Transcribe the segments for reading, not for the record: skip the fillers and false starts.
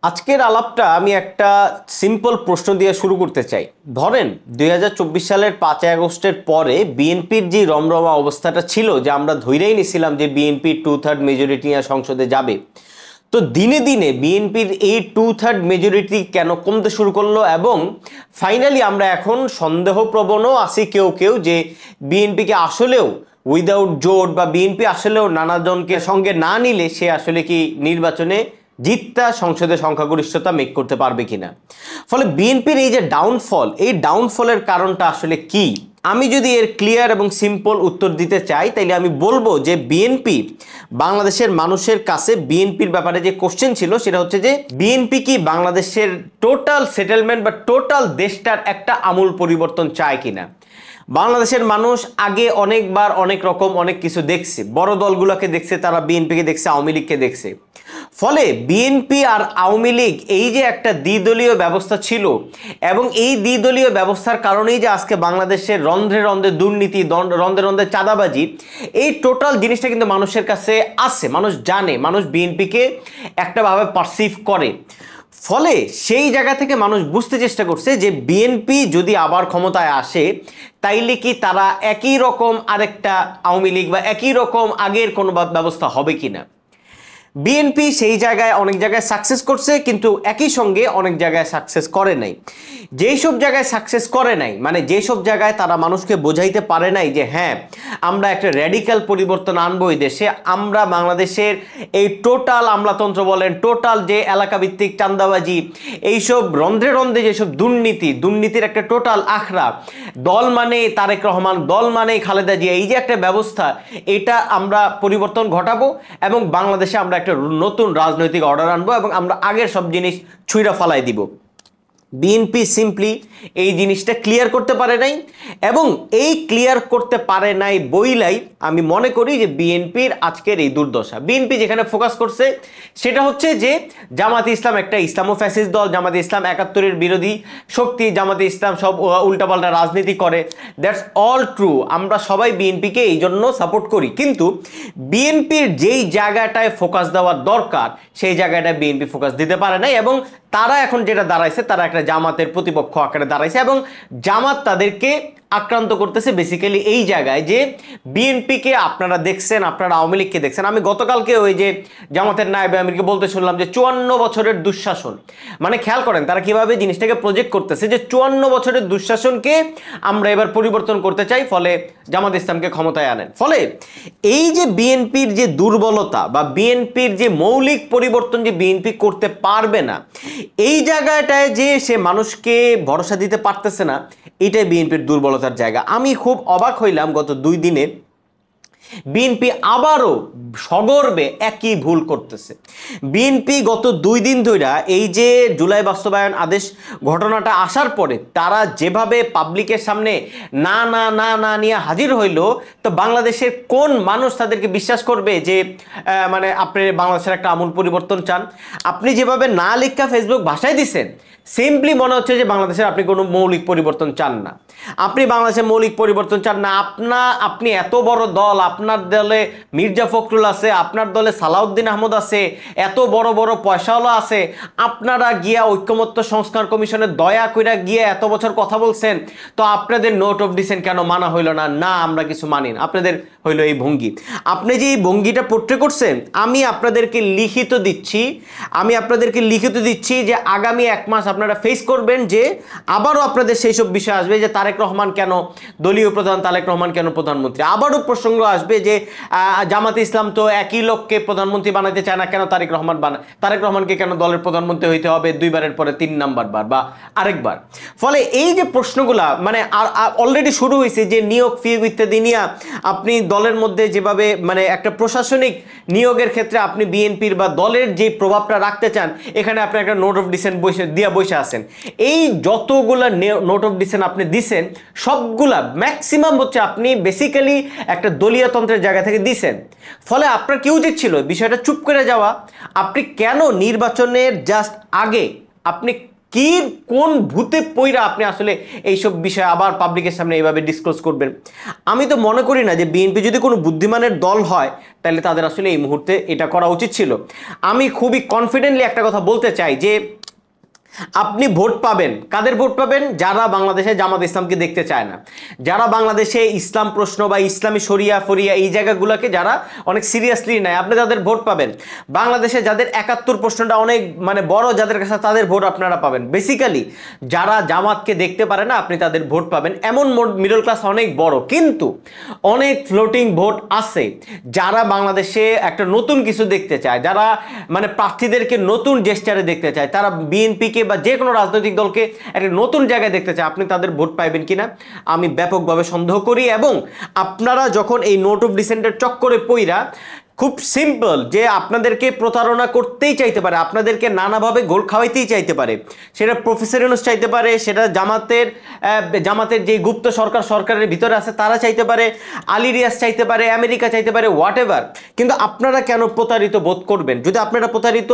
আজকের আলাপটা আমি একটা সিম্পল প্রশ্ন দিয়ে শুরু করতে চাই। ধরেন ২০২৪ সালের ৫ই আগস্টের পরে বিএনপির যে রমরমা অবস্থাটা ছিল, যে আমরা ধইরেই নিছিলাম যে বিএনপি 2/3 মেজরিটি নিয়ে সংসদে যাবে, তো দিনে দিনে বিএনপির এই 2/3 মেজরিটি কেন কমতে শুরু করলো, এবং ফাইনালি আমরা এখন সন্দেহপ্রবণও আছি কেউ কেউ যে বিএনপিকে আসলেও উইদাউট জোট বা বিএনপি আসলেও নানাজনকে সঙ্গে না নিলে সে আসলে কি নির্বাচনে জিততা সংসদে সংখ্যাগরিষ্ঠতা মেক করতে পারবে কিনা। ফলে বিএনপির এই যে ডাউনফল, এই ডাউনফলের কারণটা আসলে কি, আমি যদি এর ক্লিয়ার এবং সিম্পল উত্তর দিতে চাই তাইলে আমি বলবো যে বিএনপি বাংলাদেশের মানুষের কাছে বিএনপির ব্যাপারে যে কোশ্চেন ছিল সেটা হচ্ছে যে বিএনপি কি বাংলাদেশের টোটাল সেটেলমেন্ট বা টোটাল দেশটার একটা আমূল পরিবর্তন চায় কিনা। বাংলাদেশের মানুষ আগে অনেকবার অনেক রকম অনেক কিছু দেখছে, বড় দলগুলোকে দেখছে, তারা বিএনপিকে দেখছে, আওয়ামী লীগকে দেখছে। ফলে বিএনপি আর আওয়ামী লীগ এই যে একটা দ্বিদলীয় ব্যবস্থা ছিল, এবং এই দ্বিদলীয় ব্যবস্থার কারণেই যে আজকে বাংলাদেশের রন্ধ্রে রন্ধ্রে দুর্নীতি, রন্ধ্রে রন্ধ্রে চাঁদাবাজি, এই টোটাল জিনিসটা কিন্তু মানুষের কাছে আছে, মানুষ জানে, মানুষ বিএনপিকে একটাভাবে পারসিভ করে। ফলে সেই জায়গা থেকে মানুষ বুঝতে চেষ্টা করছে যে বিএনপি যদি আবার ক্ষমতায় আসে তাইলে কি তারা একই রকম আরেকটা আওয়ামী লীগ বা একই রকম আগের কোনো ব্যবস্থা হবে কিনা। বিএনপি সেই জায়গায় অনেক জায়গায় সাকসেস করছে, কিন্তু একই সঙ্গে অনেক জায়গায় সাকসেস করে নাই। যেই সব জায়গায় সাকসেস করে নাই, মানে যেই সব জায়গায় তারা মানুষকে বোঝাইতে পারে নাই যে হ্যাঁ আমরা একটা র্যাডিক্যাল পরিবর্তন আনবো এই দেশে, আমরা বাংলাদেশের এই টোটাল আমলাতন্ত্র বলেন, টোটাল যে এলাকাভিত্তিক চাঁদাবাজি, এইসব রন্ধ্রে রন্ধ্রে যেসব দুর্নীতির একটা টোটাল আখড়া, দল মানে তারেক রহমান, দল মানে খালেদা জিয়া, এই যে একটা ব্যবস্থা, এটা আমরা পরিবর্তন ঘটাবো এবং বাংলাদেশে আমরা একটা নতুন রাজনৈতিক অর্ডার আনবো এবং আমরা আগের সব জিনিস ছুঁড়া ফালাই দিব। বিএনপি সিম্পলি এই জিনিসটা ক্লিয়ার করতে পারে নাই, এবং এই ক্লিয়ার করতে পারে নাই বইলাই আমি মনে করি যে বিএনপির আজকের এই দুর্দশা। বিএনপি যেখানে ফোকাস করছে সেটা হচ্ছে যে জামাতে ইসলাম একটা ইসলামো ফ্যাসিস্ট দল, জামাতে ইসলাম ৭১-এর বিরোধী শক্তি, জামাতে ইসলাম সব উল্টাপাল্টা রাজনীতি করে। দ্যাটস অল ট্রু, আমরা সবাই বিএনপিকে এই জন্য সাপোর্ট করি, কিন্তু বিএনপির যেই জায়গাটায় ফোকাস দেওয়ার দরকার সেই জায়গাটায় বিএনপি ফোকাস দিতে পারে নাই, এবং তারা এখন যেটা দাঁড়াইছে তারা একটা জামাতের প্রতিপক্ষ আকারে দাঁড়াইছে, এবং জামাত তাদেরকে আক্রান্ত করতেছে বেসিক্যালি এই জায়গায় যে বিএনপিকে আপনারা দেখছেন, আপনারা আওয়ামী লীগকে দেখছেন। আমি গতকালকে ওই যে জামাতের নায়েবে আমিরকে বলতে শুনলাম যে ৫৪ বছরের দুঃশাসন, মানে খেয়াল করেন তারা কিভাবে জিনিসটাকে প্রজেক্ট করতেছে যে ৫৪ বছরের দুঃশাসনকে আমরা এবার পরিবর্তন করতে চাই, ফলে জামাত ইসলামকে ক্ষমতায় আনেন। ফলে এই যে বিএনপির যে দুর্বলতা বা বিএনপির যে মৌলিক পরিবর্তন যে বিএনপি করতে পারবে না, এই জায়গাটায় যে সে মানুষকে ভরসা দিতে পারতেছে না, এটাই বিএনপির দুর্বলতার জায়গা। আমি খুব অবাক হইলাম গত ২ দিনে বিএনপি আবারও সগর্বে একই ভুল করতেছে। বিএনপি গত ২ দিন ধরে এই যে জুলাই বাস্তবায়ন আদেশ ঘটনাটা আসার পরে তারা যেভাবে পাবলিকের সামনে না না না না নিয়ে হাজির হইল, তো বাংলাদেশের কোন মানুষ তাদেরকে বিশ্বাস করবে যে মানে আপনি বাংলাদেশের একটা আমূল পরিবর্তন চান। আপনি যেভাবে না লেখা ফেসবুক ভাষায় দিচ্ছেন, সিম্পলি মনে হচ্ছে যে বাংলাদেশের আপনি কোনো মৌলিক পরিবর্তন চান না, আপনি বাংলাদেশের মৌলিক পরিবর্তন চান না। আপনি এত বড় দল, আপনার দলে মির্জা ফখরুল আছে, আপনার দলে সালাউদ্দিন আহমদ আছে, এত বড় বড় পয়সাওয়ালা আছে, আপনারা গিয়া ঐক্যমত্য সংস্কার কমিশনের দয়া কইরা গিয়ে এত বছর কথা বলছেন, তো আপনাদের নোট অফ ডিসেন্ট কেন মানা হইল না? না আমরা কিছু মানি না, আপনাদের হইল এই ভঙ্গি। আপনি যে এই ভঙ্গিটা পোট্রে করছেন, আমি আপনাদেরকে লিখিত দিচ্ছি যে আগামী ১ মাস আপনারা ফেস করবেন যে আবারও আপনাদের সেই সব বিষয় আসবে যে তারেক রহমান কেন দলীয় প্রধান, তারেক রহমান কেন প্রধানমন্ত্রী। আবারও প্রসঙ্গ আসবে যে জামাতে ইসলাম তো একই লোককে প্রধানমন্ত্রী বানাতে চায় না, কেন তারেক রহমানকে কেন দলের প্রধানমন্ত্রী হইতে হবে ২ বারের পরে ৩ নাম্বার বার বা আরেকবার। ফলে এই যে প্রশ্নগুলা মানে অলরেডি শুরু হয়েছে যে নিয়োগ ফিয়োগ ইত্যাদি নিয়ে আপনি দলের মধ্যে যেভাবে মানে একটা প্রশাসনিক নিয়োগের ক্ষেত্রে আপনি বিএনপির বা দলের যে প্রভাবটা রাখতে চান, এখানে আপনি একটা নোট অফ ডিসেন্ট বসে আছেন। এই যতগুলা নোট অফ ডিসেন্ট আপনি দিছেন সবগুলা ম্যাক্সিমাম হচ্ছে আপনি বেসিক্যালি একটা দলীয়তন্ত্রের জায়গা থেকে দিছেন। ফলে আপনার কি উচিত ছিল বিষয়টা চুপ করে যাওয়া। আপনি কেন নির্বাচনের জাস্ট আগে আপনি কি কোন ভূতে পইরা আপনি আসলে এইসব বিষয়ে আবার পাবলিকের সামনে এইভাবে ডিসক্লোজ করবেন? আমি তো মনে করি না যে বিএনপি যদি কোনো বুদ্ধিমানের দল হয় তাহলে তাদের আসলে এই মুহূর্তে এটা করা উচিত ছিল। আমি খুবই কনফিডেন্টলি একটা কথা বলতে চাই যে আপনি ভোট পাবেন, কাদের ভোট পাবেন? যারা বাংলাদেশে জামাত ইসলামকে দেখতে চায় না, যারা বাংলাদেশে ইসলাম প্রশ্ন বা ইসলামী শরিয়া ফরিয়া এই জায়গাগুলোকে যারা অনেক সিরিয়াসলি নেয়, আপনি তাদের ভোট পাবেন। বাংলাদেশে যাদের 71 প্রশ্নটা অনেক মানে বড়, যাদের কাছে, তাদের ভোট আপনারা পাবেন। বেসিক্যালি যারা জামাতকে দেখতে পারে না আপনি তাদের ভোট পাবেন। এমন মিডল ক্লাস অনেক বড়, কিন্তু অনেক ফ্লোটিং ভোট আছে যারা বাংলাদেশে একটা নতুন কিছু দেখতে চায়, যারা মানে প্রার্থীদেরকে নতুন জেস্টারে দেখতে চায়, তারা বিএনপিকে বা যে কোনো রাজনৈতিক দলকে একটা নতুন জায়গায় দেখতে চায়। আপনি তাদের ভোট পাইবেন কিনা আমি ব্যাপকভাবে সন্দেহ করি। এবং আপনারা যখন এই নোট অফ ডিসেন্টের চক্করে পইরা, খুব সিম্পল, যে আপনাদেরকে প্রতারণা করতেই চাইতে পারে, আপনাদেরকে নানাভাবে গোল খাওয়াইতেই চাইতে পারে, সেটা প্রফেসর ইউনূস চাইতে পারে, সেটা জামাতের যে গুপ্ত সরকারের ভিতরে আছে তারা চাইতে পারে, আলী রিয়াজ চাইতে পারে, আমেরিকা চাইতে পারে, হোয়াট এভার। কিন্তু আপনারা কেন প্রতারিত বোধ করবেন? যদি আপনারা প্রতারিত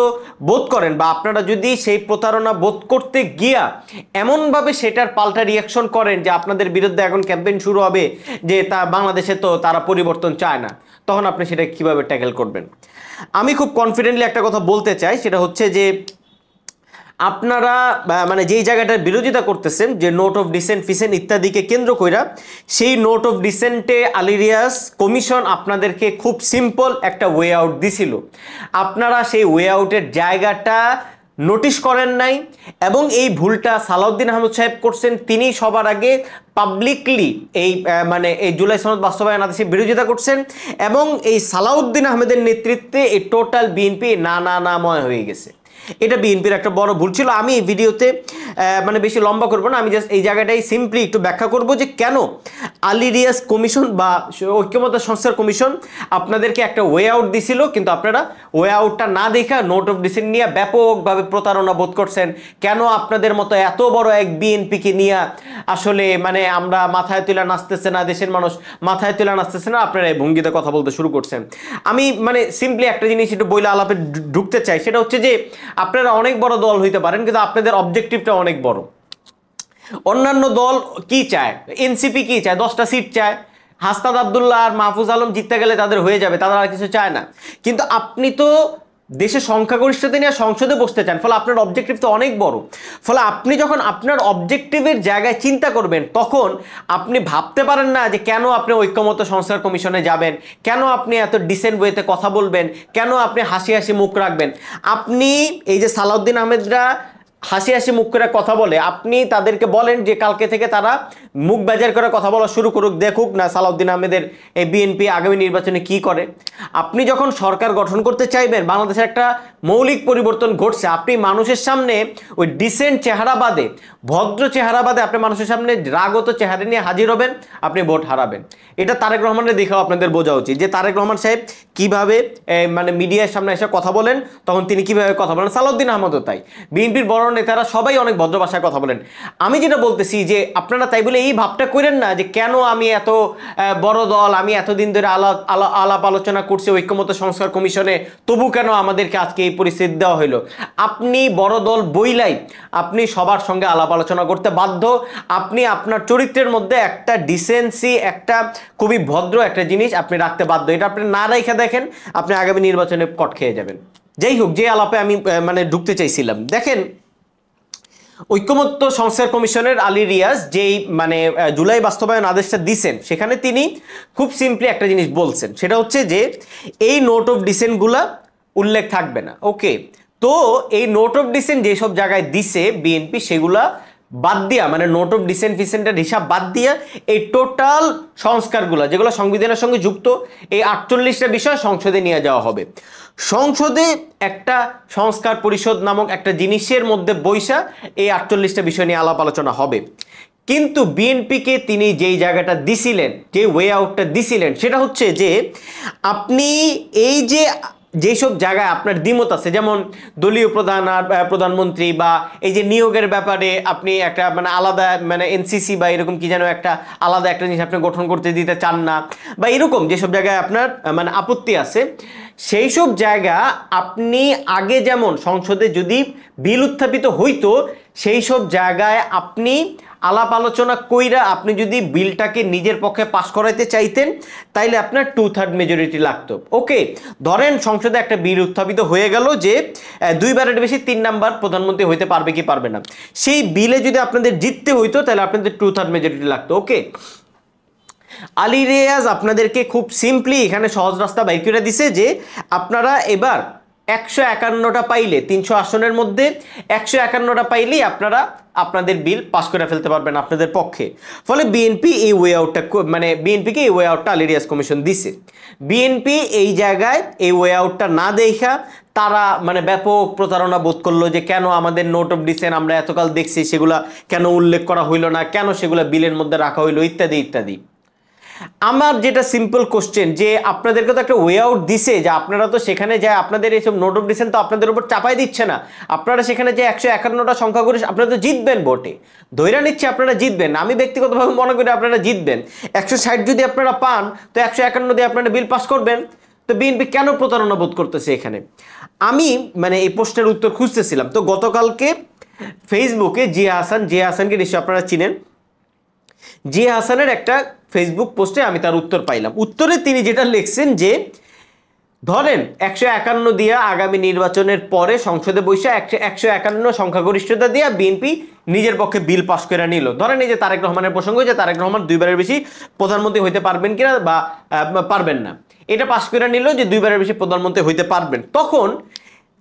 বোধ করেন বা আপনারা যদি সেই প্রতারণা বোধ করতে গিয়া এমনভাবে সেটার পাল্টা রিয়াকশন করেন যে আপনাদের বিরুদ্ধে এখন ক্যাম্পেইন শুরু হবে যে বাংলাদেশে তো তারা পরিবর্তন চায় না, তখন আপনি সেটা কিভাবে ট্যাকেল করবেন? আমি খুব কনফিডেন্টলি একটা কথা বলতে চাই, সেটা হচ্ছে যে আপনারা মানে যেই জায়গাটার বিরোধিতা করতেছেন, যে নোট অফ ডিসেন্ট ফিসেন্ট ইত্যাদিকে কেন্দ্র কইরা, সেই নোট অফ ডিসেন্টে আলী রিয়াজ কমিশন আপনাদেরকে খুব সিম্পল একটা ওয়ে আউট দিছিল। আপনারা সেই ওয়ে আউটের জায়গাটা নোটিশ করেন নাই, এবং এই ভুলটা সালাউদ্দিন আহমেদ সাহেব করছেন। তিনি সবার আগে পাবলিকলি এই মানে এই জুলাই সনদ বাস্তবায়ন আদেশের বিরোধিতা করছেন, এবং এই সালাউদ্দিন আহমেদের নেতৃত্বে এই টোটাল বিএনপি নাময় হয়ে গেছে। এটা বিএনপির একটা বড় ভুল ছিল। আমি এই ভিডিওতে মানে বেশি লম্বা করব না, আমি জাস্ট এই জায়গাটাই সিম্পলি একটু ব্যাখ্যা করব যে কেন আলী রিয়াজ কমিশন বা ঐক্যমত্য সংস্কার কমিশন আপনাদেরকে একটা ওয়ে আউট দিছিল, কিন্তু আপনারা ওয়ে আউটটা না দেখা নোট অফ ডিসেন্ট নিয়ে ব্যাপকভাবে প্রতারণা বোধ করছেন। কেন আপনাদের মতো এত বড় এক বিএনপিকে নিয়ে আসলে মানে আমরা মাথায় তুলে নাচতেছে না, দেশের মানুষ মাথায় তুলে নাচতেছে না, আপনারা এই ভঙ্গিতে কথা বলতে শুরু করছেন। আমি মানে সিম্পলি একটা জিনিস একটু বইলে আলাপে ঢুকতে চাই, সেটা হচ্ছে যে আপনারা অনেক বড় দল হইতে পারেন, কিন্তু আপনাদের অবজেক্টিভটা অনেক বড়। অন্যান্য দল কি চায়? এনসিপি কি চায়? 10টা সিট চায়। হাসনাত আব্দুল্লাহ আর মাহফুজ আলম জিততে গেলে তাদের হয়ে যাবে, তারা আর কিছু চায় না। কিন্তু আপনি তো দেশের সংখ্যাগরিষ্ঠতা নিয়ে সংসদে বসতে চান, ফলে আপনার অবজেক্টিভ তো অনেক বড়। ফলে আপনি যখন আপনার অবজেক্টিভের জায়গায় চিন্তা করবেন, তখন আপনি ভাবতে পারেন না যে কেন আপনি ঐক্যমত্য সংস্কার কমিশনে যাবেন, কেন আপনি এত ডিসেন্ট ওয়েতে কথা বলবেন, কেন আপনি হাসি হাসি মুখ রাখবেন। আপনি এই যে সালাউদ্দিন আহমেদরা হাসি হাসি মুখ করে কথা বলে, আপনি তাদেরকে বলেন যে কালকে থেকে তারা মুখ বাজার করে কথা বলা শুরু করুক, দেখুক না সালাউদ্দিন আহমেদের এই বিএনপি আগামী নির্বাচনে কি করে। আপনি যখন সরকার গঠন করতে চাইবেন, বাংলাদেশের একটা মৌলিক পরিবর্তন ঘটছে, আপনি মানুষের সামনে ওই ডিসেন্ট চেহারা বাদে, ভদ্র চেহারা বাদে আপনি মানুষের সামনে রাগত চেহারা নিয়ে হাজির হবেন, আপনি ভোট হারাবেন। এটা তারেক রহমানের দেখেও আপনাদের বোঝা উচিত যে তারেক রহমান সাহেব কিভাবে মানে মিডিয়ার সামনে এসে কথা বলেন, তখন তিনি কিভাবে কথা বলেন। সালাউদ্দিন আহমেদও তাই। বিএনপির বড় নেতারা সবাই অনেক ভদ্র ভাষায় কথা বলেন। আমি যেটা বলতেছি যে আপনারা তাই বলে এই ভাবটা করেন না যে কেন আমি এত বড় দল, আমি এতদিন ধরে আলাপ আলোচনা করছি ঐক্যমত্য সংস্কার কমিশনে, তবু কেন আমাদেরকে আজকে এই পরিস্থিতি দেওয়া হইলো। আপনি বড় দল বইলাই আপনি সবার সঙ্গে আলাপ আলোচনা করতে বাধ্য। আপনি আপনার চরিত্রের মধ্যে একটা ডিসেন্সি, একটা খুবই ভদ্র একটা জিনিস আপনি রাখতে বাধ্য। এটা আপনি না রেখে দেখেন, আপনি আগামী নির্বাচনে কট খেয়ে যাবেন। যাই হোক, যে আলাপে আমি মানে ঢুকতে চাইছিলাম, দেখেন ঐক্যমত্য সংস্কার কমিশনের আলী রিয়াজ যেই মানে জুলাই বাস্তবায়ন আদেশটা দিছেন, সেখানে তিনি খুব সিম্পলি একটা জিনিস বলছেন, সেটা হচ্ছে যে এই নোট অফ ডিসেন্টগুলা উল্লেখ থাকবে না। ওকে, তো এই নোট অফ ডিসেন্ট যেসব জায়গায় দিছে বিএনপি, সেগুলা বাদ দিয়া, মানে নোট অফ ডিসেন্ট ফিসেন্টের হিসাব বাদ দিয়া এই টোটাল সংস্কারগুলো যেগুলো সংবিধানের সঙ্গে যুক্ত, এই 48টা বিষয় সংসদে নিয়ে যাওয়া হবে। সংসদে একটা সংস্কার পরিষদ নামক একটা জিনিসের মধ্যে বৈশা এই 48টা বিষয় নিয়ে আলাপ আলোচনা হবে। কিন্তু বিএনপিকে তিনি যেই জায়গাটা দিছিলেন, যে ওয়ে আউটটা দিছিলেন, সেটা হচ্ছে যে আপনি এই যে যেসব জায়গায় আপনার দ্বিমত আছে, যেমন দলীয় প্রধান আর প্রধানমন্ত্রী, বা এই যে নিয়োগের ব্যাপারে আপনি একটা মানে আলাদা মানে এনসিসি বা এরকম কি যেন একটা আলাদা একটা জিনিস আপনি গঠন করতে দিতে চান না, বা এরকম যেসব জায়গায় আপনার মানে আপত্তি আছে, সেই সব জায়গা আপনি আগে যেমন সংসদে যদি বিল উত্থাপিত হইতো সেই সব জায়গায় আপনি আলাপ আলোচনা কইরা আপনি যদি বিলটাকে নিজের পক্ষে পাস করাইতে চাইতেন তাইলে আপনার 2/3 মেজরিটি লাগতো। ওকে, ধরেন সংসদে একটা বিল উত্থাপিত হয়ে গেল যে 2বারের বেশি 3 নাম্বার প্রধানমন্ত্রী হইতে পারবে কি পারবে না, সেই বিলে যদি আপনাদের জিততে হইতো তাহলে আপনাদের 2/3 মেজরিটি লাগতো। ওকে, আলী রিয়াজ আপনাদেরকে খুব সিম্পলি এখানে সহজ রাস্তা বাইর করে দিছে যে আপনারা এবার 151টা পাইলে 300 আসনের মধ্যে 151টা পাইলেই আপনারা আপনাদের বিল পাস করে ফেলতে পারবেন আপনাদের পক্ষে। ফলে বিএনপি এই ওয়ে আউটটা মানে বিএনপিকে এই ওয়ে আউটটা আলী রিয়াজ কমিশন দিছে। বিএনপি এই জায়গায় এই ওয়ে আউটটা না দেখা তারা মানে ব্যাপক প্রতারণা বোধ করলো যে কেন আমাদের নোট অফ ডিসেন্ট আমরা এতকাল দেখছি সেগুলা কেন উল্লেখ করা হইলো না, কেন সেগুলা বিলের মধ্যে রাখা হইলো ইত্যাদি ইত্যাদি। আমার যেটা সিম্পল কোশ্চেন যে আপনাদেরকে তো একটা ওয়ে আউট দিছে যে আপনারা তো সেখানে যায় আপনাদের এইসব নোট অফ ডিসেন্ট তো আপনাদের উপর চাপাই দিচ্ছে না, আপনারা সেখানে যে 151টা সংখ্যাগরিষ্ঠ আপনারা তো জিতবেন ভোটে, ধৈর্য নিচ্ছে আপনারা জিতবেন। আমি ব্যক্তিগতভাবে মনে করি আপনারা জিতবেন। 160 যদি আপনারা পান তো 151 দিয়ে আপনারা বিল পাস করবেন। তো বিএনপি কেন প্রতারণা বোধ করতেছে এখানে? আমি মানে এই প্রশ্নের উত্তর খুঁজতেছিলাম। তো গতকালকে ফেসবুকে জিয়া হাসানকে নিশ্চয়ই আপনারা চিনেন, জিয়া হাসানের একটা ফেসবুক পোস্টে আমি তার উত্তর পাইলাম। উত্তরে তিনি যেটা লিখছেন যে ধরেন 151 দিয়া আগামী নির্বাচনের পরে সংসদে বসে 151 সংখ্যাগরিষ্ঠতা দিয়া বিএনপি নিজের পক্ষে বিল পাস করে নিল। ধরেন এই যে তারেক রহমানের প্রসঙ্গ যে তারেক রহমান 2বারের বেশি প্রধানমন্ত্রী হইতে পারবেন কিনা বা পারবেন না, এটা পাস করে নিল যে 2বারের বেশি প্রধানমন্ত্রী হইতে পারবেন। তখন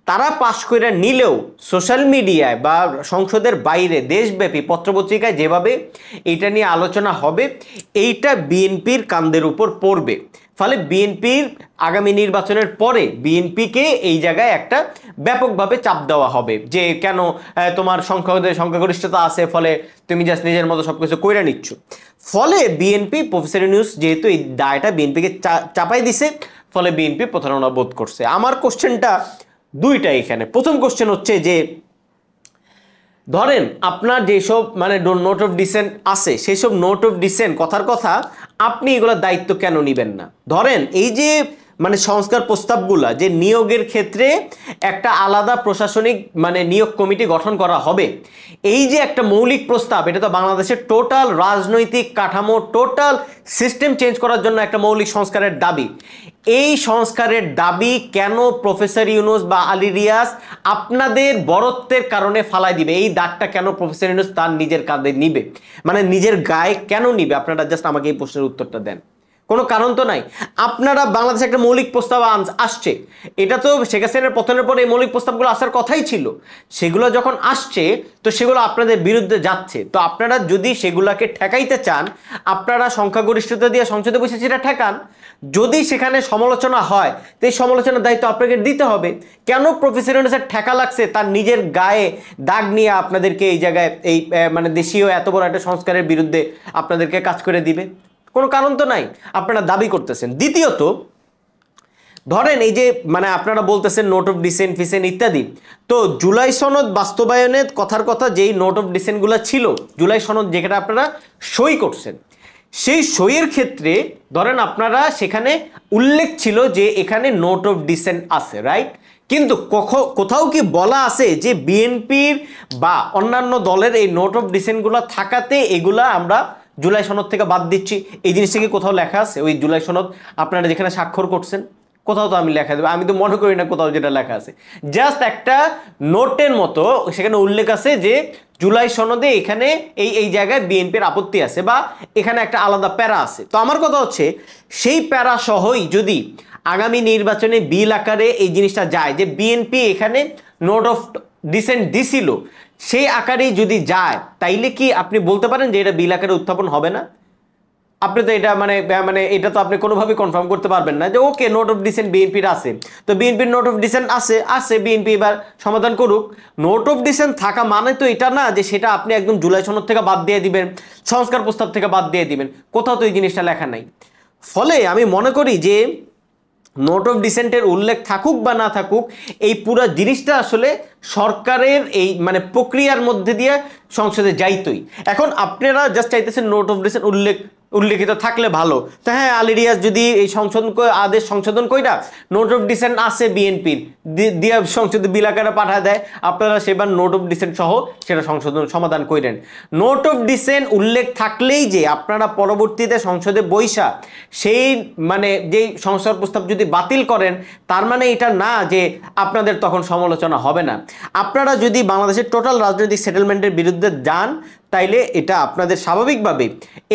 তারা পাস করে নিলেও সোশ্যাল মিডিয়ায় বা সংসদের বাইরে দেশব্যাপী পত্রপত্রিকায় যেভাবে এইটা নিয়ে আলোচনা হবে এইটা বিএনপির কাঁধের উপর পড়বে। ফলে বিএনপির আগামী নির্বাচনের পরে বিএনপিকে এই জায়গায় একটা ব্যাপকভাবে চাপ দেওয়া হবে যে কেন তোমার সংখ্যাগরিষ্ঠতা আছে ফলে তুমি জাস্ট নিজের মতো সবকিছু কইরা নিচ্ছ। ফলে বিএনপি প্রফেসর ইউনূস যেহেতু এই দায়টা বিএনপিকে চাপাই দিছে, ফলে বিএনপি প্রতারণা বোধ করছে। আমার কোশ্চেনটা দুইটা এখানে। প্রথম কোশ্চেন হচ্ছে যে ধরেন আপনার যেসব মানে নোট অফ ডিসেন্ট আছে সেই সব নোট অফ ডিসেন্ট কথার কথা আপনি এগুলোর দায়িত্ব কেন নেবেন না? ধরেন এই যে মানে সংস্কার প্রস্তাবগুলা যে নিয়োগের ক্ষেত্রে একটা আলাদা প্রশাসনিক মানে নিয়োগ কমিটি গঠন করা হবে, এই যে একটা মৌলিক প্রস্তাব, এটা তো বাংলাদেশের টোটাল রাজনৈতিক কাঠামো টোটাল সিস্টেম চেঞ্জ করার জন্য একটা মৌলিক সংস্কারের দাবি। এই সংস্কারের দাবি কেন প্রফেসর ইউনূস বা আলী রিয়াজ আপনাদের বরত্বের কারণে ফালাই দিবে? এই দাগটা কেন প্রফেসর ইউনূস তার নিজের কাঁধে নিবে, মানে নিজের গায়ে কেন নিবে? আপনারা জাস্ট আমাকে এই প্রশ্নের উত্তরটা দেন। কোনো কারণ তো নাই। আপনারা বাংলাদেশে একটা মৌলিক প্রস্তাব আসছে, এটা তো শেখ হাসিনার পতনের পরে এই মৌলিক প্রস্তাবগুলো আসার কথাই ছিল, সেগুলো যখন আসছে তো সেগুলো আপনাদের বিরুদ্ধে যাচ্ছে। তো আপনারা যদি সেগুলোকে ঠেকাইতে চান আপনারা সংখ্যাগরিষ্ঠতা দিয়ে সংসদে বসে সেটা ঠেকান। যদি সেখানে সমালোচনা হয় তো এই সমালোচনার দায়িত্ব আপনাকে দিতে হবে। কেন প্রফেসর ইউনূসের ঠেকা লাগছে তার নিজের গায়ে দাগ নিয়ে আপনাদেরকে এই জায়গায় এই মানে দেশীয় এত বড় একটা সংস্কারের বিরুদ্ধে আপনাদেরকে কাজ করে দিবে? কোনো কারণ তো নাই, আপনারা দাবি করতেছেন। দ্বিতীয়ত ধরেন এই যে মানে আপনারা বলতেছেন নোট অফ ডিসেন্ট ফিসেন্ট ইত্যাদি, তো জুলাই সনদ বাস্তবায়নের কথার কথা যেই নোট অফ ডিসেন্টগুলো ছিল, জুলাই সনদ যেখানে আপনারা সই করছেন, সেই সইয়ের ক্ষেত্রে ধরেন আপনারা সেখানে উল্লেখ ছিল যে এখানে নোট অফ ডিসেন্ট আছে, রাইট? কিন্তু কোথাও কি বলা আছে যে বিএনপির বা অন্যান্য দলের এই নোট অফ ডিসেন্টগুলো থাকাতে এগুলা আমরা জুলাই সনদ থেকে বাদ দিচ্ছি? এই জিনিসটা কি কোথাও লেখা আছে? ওই জুলাই সনদ আপনারা যেখানে স্বাক্ষর করছেন কোথাও তো আমি লেখা দেবো, আমি তো মনে করি না কোথাও যেটা লেখা আছে। জাস্ট একটা নোটের মতো সেখানে উল্লেখ আছে যে জুলাই সনদে এখানে এই জায়গায় বিএনপির আপত্তি আছে বা এখানে একটা আলাদা প্যারা আছে। তো আমার কথা হচ্ছে সেই প্যারা সহই যদি আগামী নির্বাচনে বিল আকারে এই জিনিসটা যায় যে বিএনপি এখানে নোট অফ ডিসেন্ট দিছিল, সেই আকারেই যদি যায় তাইলে কি আপনি বলতে পারেন যে এটা বিল আকারে উত্থাপন হবে না? আপনি তো এটা মানে এটা তো আপনি কোনোভাবেই কনফার্ম করতে পারবেন না যে ওকে নোট অফ ডিসেন্ট বিএনপির আছে, তো বিএনপির নোট অফ ডিসেন্ট আছে বিএনপি এবার সমাধান করুক। নোট অফ ডিসেন্ট থাকা মানে তো এটা না যে সেটা আপনি একদম জুলাই সনদ থেকে বাদ দিয়ে দিবেন, সংস্কার প্রস্তাব থেকে বাদ দিয়ে দিবেন, কোথাও তো এই জিনিসটা লেখা নাই। ফলে আমি মনে করি যে নোট অফ ডিসেন্টের উল্লেখ থাকুক বা না থাকুক এই পুরো জিনিসটা আসলে সরকারের এই মানে প্রক্রিয়ার মধ্যে দিয়ে সংসদে যাইতই। এখন আপনারা জাস্ট চাইতেছেন নোট অফ ডিসেন্ট উল্লেখ উল্লেখিত থাকলে ভালো। তো হ্যাঁ, আলী রিয়াজ যদি এই আদেশ সংশোধন কইরা নোট অফ ডিসেন্ট আছে বিএনপির দিয়া সংসদে বিল আকারে পাঠায় দেয়, আপনারা সেবার নোট অফ ডিসেন্ট সহ সেটা সমাধান কইরেন। নোট অফ ডিসেন্ট উল্লেখ থাকলেই যে আপনারা পরবর্তীতে সংসদে বৈশা সেই মানে যেই সংস্কার প্রস্তাব যদি বাতিল করেন, তার মানে এটা না যে আপনাদের তখন সমালোচনা হবে না। আপনারা যদি বাংলাদেশের টোটাল রাজনৈতিক সেটেলমেন্টের বিরুদ্ধে যান, তাইলে এটা আপনাদের স্বাভাবিকভাবে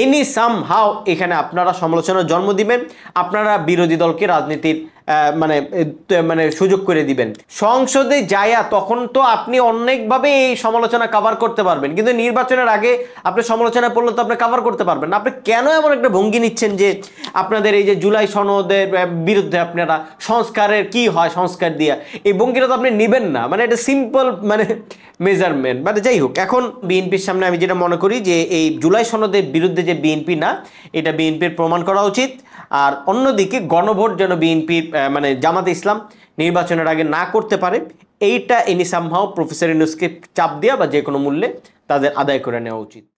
এনি সামহাও এখানে আপনারা সমালোচনার জন্ম দিবেন, আপনারা বিরোধী দলকে রাজনীতির মানে সুযোগ করে দিবেন। সংসদে যায়া তখন তো আপনি অনেকভাবে এই সমালোচনা কভার করতে পারবেন, কিন্তু নির্বাচনের আগে আপনি সমালোচনা পড়লে তো আপনি কভার করতে পারবেন না। আপনি কেন এমন একটা ভঙ্গি নিচ্ছেন যে আপনাদের এই যে জুলাই সনদের বিরুদ্ধে আপনারা সংস্কারের কি হয় সংস্কার দিয়া, এই ভঙ্গিটা তো আপনি নেবেন না। মানে এটা সিম্পল মানে মেজারমেন্ট। মানে যাই হোক, এখন বিএনপির সামনে আমি যেটা মনে করি যে এই জুলাই সনদের বিরুদ্ধে যে বিএনপি না, এটা বিএনপির প্রমাণ করা উচিত। আর অন্যদিকে গণভোট যেন বিএনপির মানে জামাতে ইসলাম নির্বাচনের আগে না করতে পারে, এইটা এনি সামহাও প্রফেসর ইউনূসকে চাপ দেওয়া বা যে কোনো মূল্যে তাদের আদায় করে নেওয়া উচিত।